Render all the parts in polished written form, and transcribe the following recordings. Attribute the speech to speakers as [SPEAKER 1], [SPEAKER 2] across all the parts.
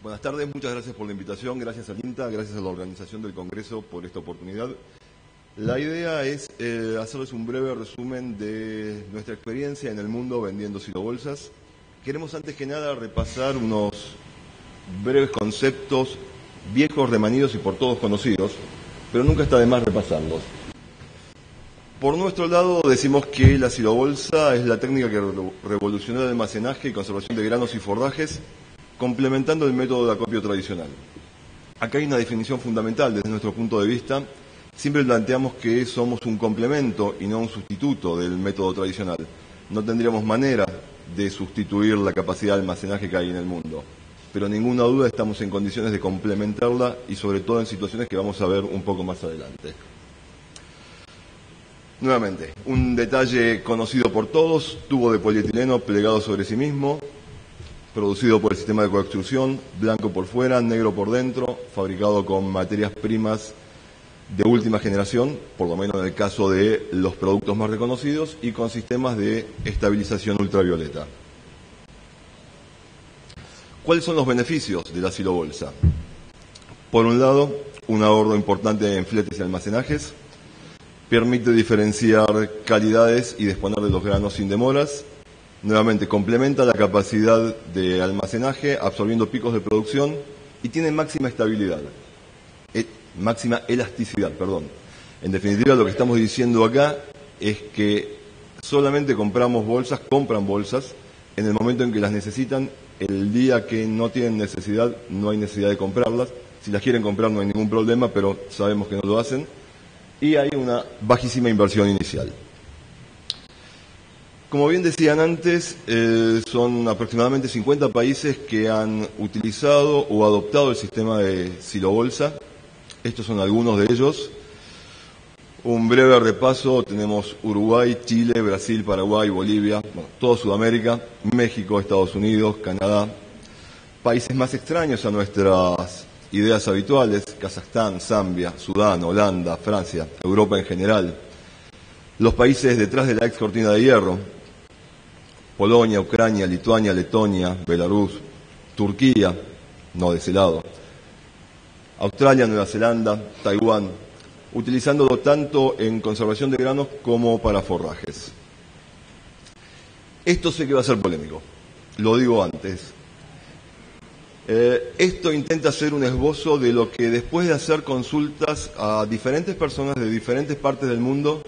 [SPEAKER 1] Buenas tardes, muchas gracias por la invitación, gracias al INTA, gracias a la organización del Congreso por esta oportunidad. La idea es hacerles un breve resumen de nuestra experiencia en el mundo vendiendo silobolsas. Queremos antes que nada repasar unos breves conceptos viejos, remanidos y por todos conocidos, pero nunca está de más repasarlos. Por nuestro lado decimos que la silobolsa es la técnica que revolucionó el almacenaje y conservación de granos y forrajes, complementando el método de acopio tradicional. Acá hay una definición fundamental desde nuestro punto de vista. Siempre planteamos que somos un complemento y no un sustituto del método tradicional. No tendríamos manera de sustituir la capacidad de almacenaje que hay en el mundo, pero ninguna duda estamos en condiciones de complementarla y sobre todo en situaciones que vamos a ver un poco más adelante. Nuevamente, un detalle conocido por todos: tubo de polietileno plegado sobre sí mismo, producido por el sistema de coextrusión, blanco por fuera, negro por dentro, fabricado con materias primas de última generación, por lo menos en el caso de los productos más reconocidos, y con sistemas de estabilización ultravioleta. ¿Cuáles son los beneficios de la silobolsa? Por un lado, un ahorro importante en fletes y almacenajes, permite diferenciar calidades y disponer de los granos sin demoras. Nuevamente, complementa la capacidad de almacenaje, absorbiendo picos de producción, y tiene máxima estabilidad, máxima elasticidad, perdón. En definitiva, lo que estamos diciendo acá es que solamente compran bolsas en el momento en que las necesitan. El día que no tienen necesidad, no hay necesidad de comprarlas. Si las quieren comprar no hay ningún problema, pero sabemos que no lo hacen. Y hay una bajísima inversión inicial. Como bien decían antes, son aproximadamente 50 países que han utilizado o adoptado el sistema de silobolsa. Estos son algunos de ellos. Un breve repaso: tenemos Uruguay, Chile, Brasil, Paraguay, Bolivia, toda Sudamérica, México, Estados Unidos, Canadá. Países más extraños a nuestras ideas habituales: Kazajstán, Zambia, Sudán, Holanda, Francia, Europa en general. Los países detrás de la ex cortina de hierro: Polonia, Ucrania, Lituania, Letonia, Belarus, Turquía, no de ese lado, Australia, Nueva Zelanda, Taiwán, utilizándolo tanto en conservación de granos como para forrajes. Esto sé que va a ser polémico, lo digo antes. Esto intenta hacer un esbozo de lo que, después de hacer consultas a diferentes personas de diferentes partes del mundo,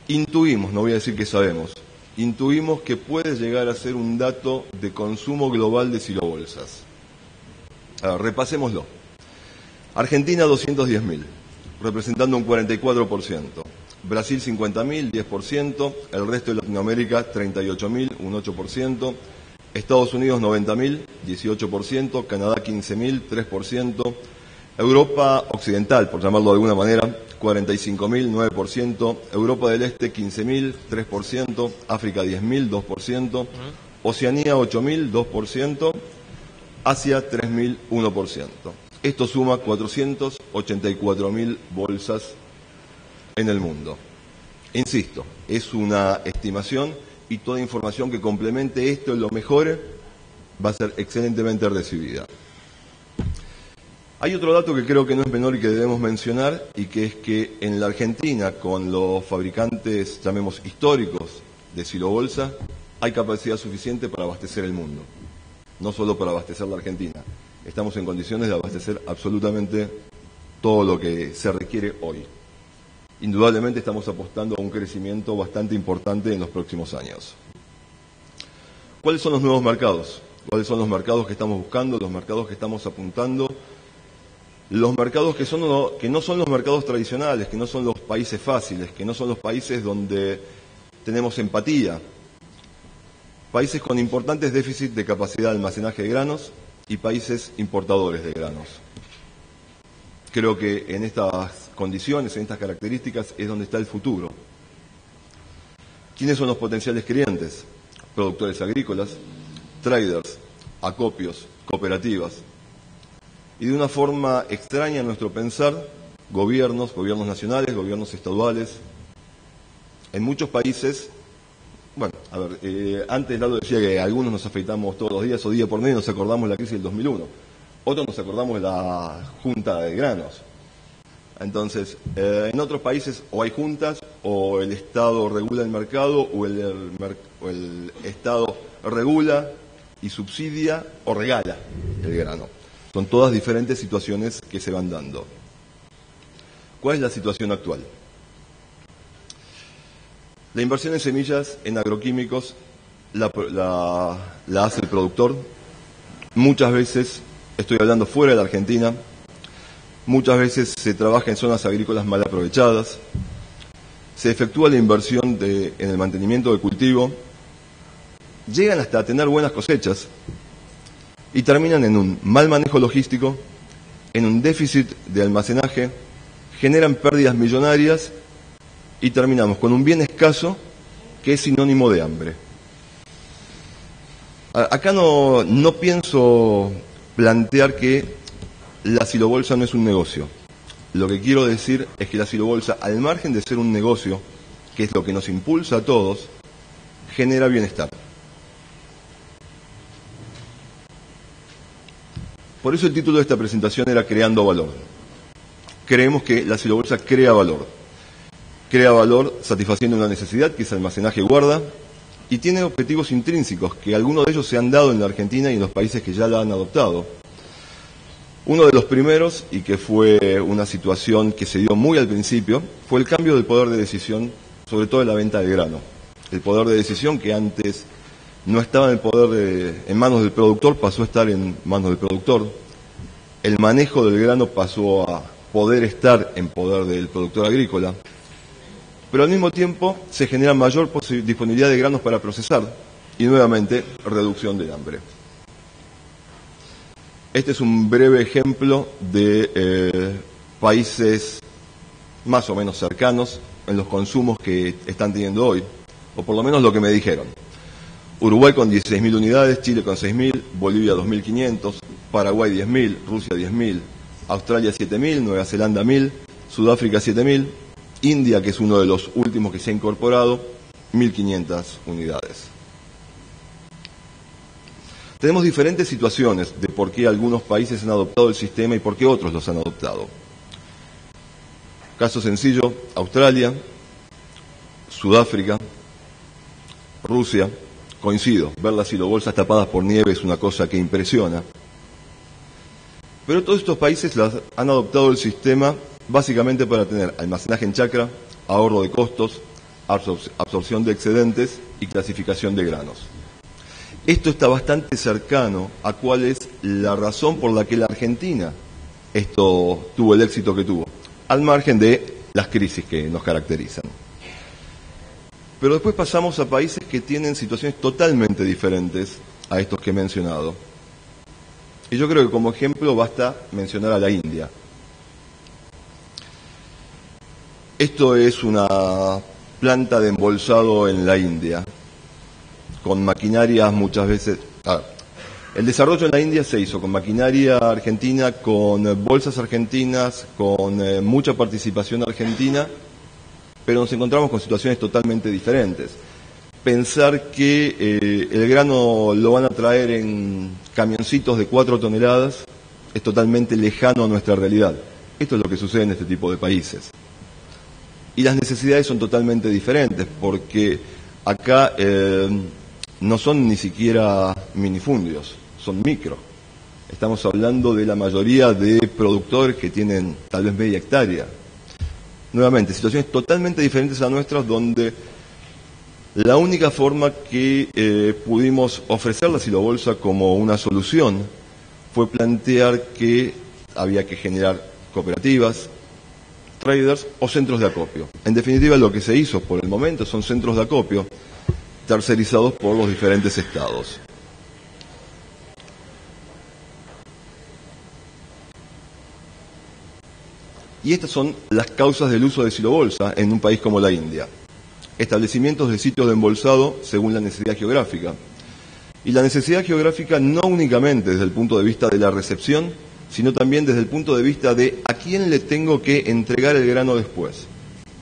[SPEAKER 1] intuimos, no voy a decir que sabemos, intuimos que puede llegar a ser un dato de consumo global de silobolsas. Repasémoslo. Argentina, 210.000, representando un 44%. Brasil, 50.000, 10%. El resto de Latinoamérica, 38.000, un 8%. Estados Unidos, 90.000, 18%. Canadá, 15.000, 3%. Europa Occidental, por llamarlo de alguna manera, 45.000, 9%. Europa del Este, 15.000, 3%. África, 10.000, 2%. Oceanía, 8.000, 2%. Asia, 3.000, 1%. Esto suma 484.000 bolsas en el mundo. Insisto, es una estimación, y toda información que complemente esto en lo mejore va a ser excelentemente recibida. Hay otro dato que creo que no es menor y que debemos mencionar, y que es que en la Argentina, con los fabricantes, llamemos históricos, de silobolsa, hay capacidad suficiente para abastecer el mundo, no solo para abastecer la Argentina. Estamos en condiciones de abastecer absolutamente todo lo que se requiere hoy. Indudablemente estamos apostando a un crecimiento bastante importante en los próximos años. ¿Cuáles son los nuevos mercados? ¿Cuáles son los mercados que estamos buscando, los mercados que estamos apuntando? Los mercados que no son los mercados tradicionales, que no son los países fáciles, que no son los países donde tenemos empatía. Países con importantes déficits de capacidad de almacenaje de granos y países importadores de granos. Creo que en estas condiciones, en estas características, es donde está el futuro. ¿Quiénes son los potenciales clientes? Productores agrícolas, traders, acopios, cooperativas. Y de una forma extraña a nuestro pensar, gobiernos nacionales, gobiernos estaduales. En muchos países Bueno, a ver, antes Lalo decía que algunos nos afeitamos todos los días o día por medio, nos acordamos de la crisis del 2001. Otros nos acordamos de la junta de granos. Entonces, en otros países o hay juntas, o el Estado regula el mercado, o el Estado regula y subsidia o regala el grano. Son todas diferentes situaciones que se van dando. ¿Cuál es la situación actual? La inversión en semillas, en agroquímicos, la hace el productor. Muchas veces, estoy hablando fuera de la Argentina, muchas veces se trabaja en zonas agrícolas mal aprovechadas, se efectúa la inversión en el mantenimiento del cultivo, llegan hasta tener buenas cosechas y terminan en un mal manejo logístico, en un déficit de almacenaje, generan pérdidas millonarias y terminamos con un bien escaso que es sinónimo de hambre. Acá no pienso plantear que la silobolsa no es un negocio. Lo que quiero decir es que la silobolsa, al margen de ser un negocio, que es lo que nos impulsa a todos, genera bienestar. Por eso el título de esta presentación era Creando Valor. Creemos que la silobolsa crea valor. Crea valor satisfaciendo una necesidad que es almacenaje y guarda, y tiene objetivos intrínsecos, que algunos de ellos se han dado en la Argentina y en los países que ya la han adoptado. Uno de los primeros, y que fue una situación que se dio muy al principio, fue el cambio del poder de decisión, sobre todo en la venta de grano. El poder de decisión que antes no estaba en manos del productor, pasó a estar en manos del productor. El manejo del grano pasó a poder estar en poder del productor agrícola. Pero al mismo tiempo se genera mayor disponibilidad de granos para procesar y nuevamente reducción del hambre. Este es un breve ejemplo de países más o menos cercanos en los consumos que están teniendo hoy, o por lo menos lo que me dijeron. Uruguay con 16.000 unidades, Chile con 6.000, Bolivia 2.500, Paraguay 10.000, Rusia 10.000, Australia 7.000, Nueva Zelanda 1.000, Sudáfrica 7.000, India, que es uno de los últimos que se ha incorporado, 1.500 unidades. Tenemos diferentes situaciones de por qué algunos países han adoptado el sistema y por qué otros los han adoptado. Caso sencillo, Australia, Sudáfrica, Rusia. Coincido, ver las silobolsas tapadas por nieve es una cosa que impresiona. Pero todos estos países han adoptado el sistema básicamente para tener almacenaje en chacra, ahorro de costos, absorción de excedentes y clasificación de granos. Esto está bastante cercano a cuál es la razón por la que la Argentina tuvo el éxito que tuvo, al margen de las crisis que nos caracterizan. Pero después pasamos a países que tienen situaciones totalmente diferentes a estos que he mencionado. Y yo creo que como ejemplo basta mencionar a la India. Esto es una planta de embolsado en la India, con maquinarias muchas veces... el desarrollo en la India se hizo con maquinaria argentina, con bolsas argentinas, con mucha participación argentina, pero nos encontramos con situaciones totalmente diferentes. Pensar que el grano lo van a traer en camioncitos de 4 toneladas es totalmente lejano a nuestra realidad. Esto es lo que sucede en este tipo de países. Y las necesidades son totalmente diferentes, porque acá no son ni siquiera minifundios, son micro. Estamos hablando de la mayoría de productores que tienen tal vez media hectárea. Nuevamente, situaciones totalmente diferentes a nuestras, donde la única forma que pudimos ofrecer la silobolsa como una solución fue plantear que había que generar cooperativas, traders o centros de acopio. En definitiva, lo que se hizo por el momento son centros de acopio tercerizados por los diferentes estados. Y estas son las causas del uso de silobolsa en un país como la India. Establecimientos de sitios de embolsado según la necesidad geográfica. Y la necesidad geográfica no únicamente desde el punto de vista de la recepción, sino también desde el punto de vista de a quién le tengo que entregar el grano después.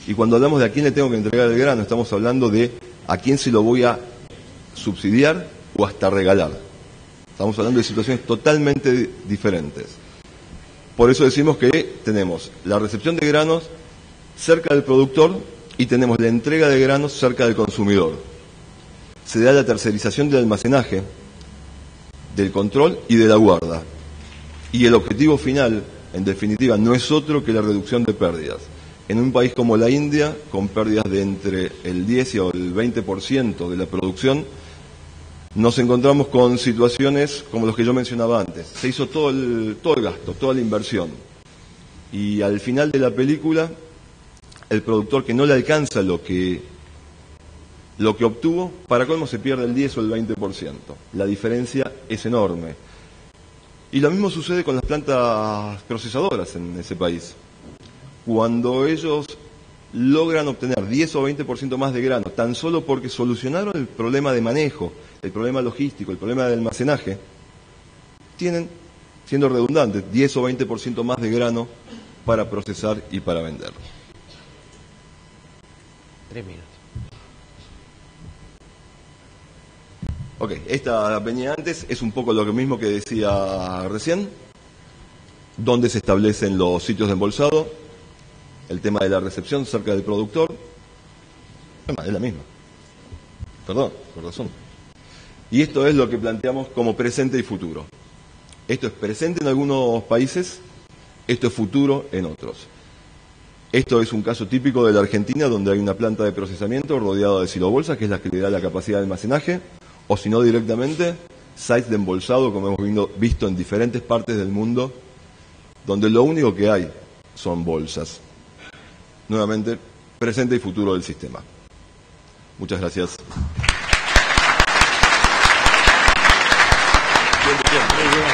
[SPEAKER 1] Y cuando hablamos de a quién le tengo que entregar el grano, estamos hablando de a quién se lo voy a subsidiar o hasta regalar. Estamos hablando de situaciones totalmente diferentes. Por eso decimos que tenemos la recepción de granos cerca del productor y tenemos la entrega de granos cerca del consumidor. Se da la tercerización del almacenaje, del control y de la guarda. Y el objetivo final, en definitiva, no es otro que la reducción de pérdidas. En un país como la India, con pérdidas de entre el 10 y el 20% de la producción, nos encontramos con situaciones como los que yo mencionaba antes. Se hizo todo el gasto, toda la inversión. Y al final de la película, el productor que no le alcanza lo que obtuvo, para colmo se pierde el 10 o el 20%. La diferencia es enorme. Y lo mismo sucede con las plantas procesadoras en ese país. Cuando ellos logran obtener 10 o 20% más de grano, tan solo porque solucionaron el problema de manejo, el problema logístico, el problema de almacenaje, tienen, siendo redundantes, 10 o 20% más de grano para procesar y para vender.
[SPEAKER 2] 3 minutos.
[SPEAKER 1] Ok, esta venía antes, es un poco lo mismo que decía recién, donde se establecen los sitios de embolsado, el tema de la recepción cerca del productor, es la misma. Perdón, por razón. Y esto es lo que planteamos como presente y futuro. Esto es presente en algunos países, esto es futuro en otros. Esto es un caso típico de la Argentina, donde hay una planta de procesamiento rodeada de silobolsas, que es la que le da la capacidad de almacenaje, o si no directamente, sites de embolsado, como hemos visto en diferentes partes del mundo, donde lo único que hay son bolsas. Nuevamente, presente y futuro del sistema. Muchas gracias.
[SPEAKER 2] Bien, muy bien.